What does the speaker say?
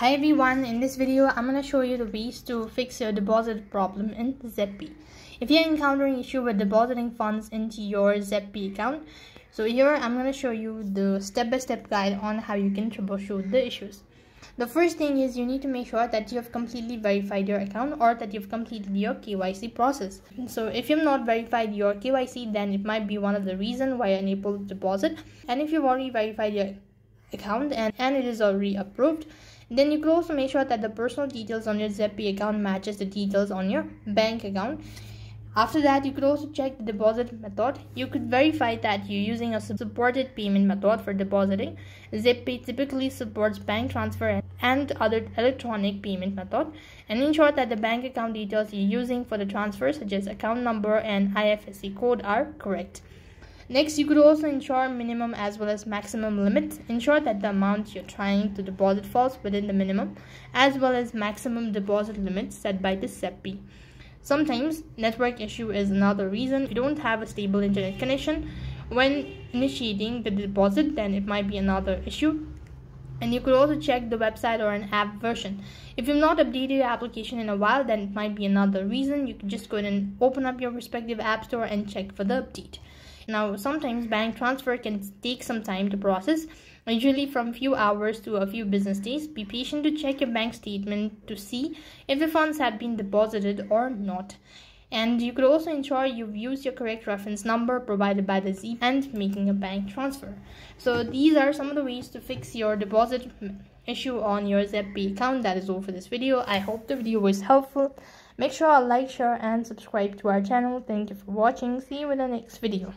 Hi everyone, in this video I'm going to show you the ways to fix your deposit problem in Zebpay. If you're encountering issue with depositing funds into your Zebpay account, so here I'm going to show you the step-by-step guide on how you can troubleshoot the issues. The first thing is you need to make sure that you have completely verified your account or that you've completed your KYC process. So if you've not verified your KYC, then it might be one of the reasons why you're unable to deposit. And if you've already verified your account and it is already approved, then you could also make sure that the personal details on your Zebpay account matches the details on your bank account. After that, you could also check the deposit method. You could verify that you're using a supported payment method for depositing. Zebpay typically supports bank transfer and other electronic payment method, and ensure that the bank account details you're using for the transfer, such as account number and IFSC code, are correct. Next, you could also ensure minimum as well as maximum limits. Ensure that the amount you're trying to deposit falls within the minimum as well as maximum deposit limits set by the Zebpay. Sometimes network issue is another reason. If you don't have a stable internet connection when initiating the deposit, then it might be another issue. And you could also check the website or an app version. If you've not updated your application in a while, then it might be another reason. You could just go ahead and open up your respective app store and check for the update. Now, sometimes bank transfer can take some time to process, usually from few hours to a few business days. Be patient to check your bank statement to see if the funds have been deposited or not. And you could also ensure you've used your correct reference number provided by the Zebpay and making a bank transfer. So these are some of the ways to fix your deposit issue on your Zebpay account. That is all for this video. I hope the video was helpful. Make sure to like, share and subscribe to our channel. Thank you for watching. See you in the next video.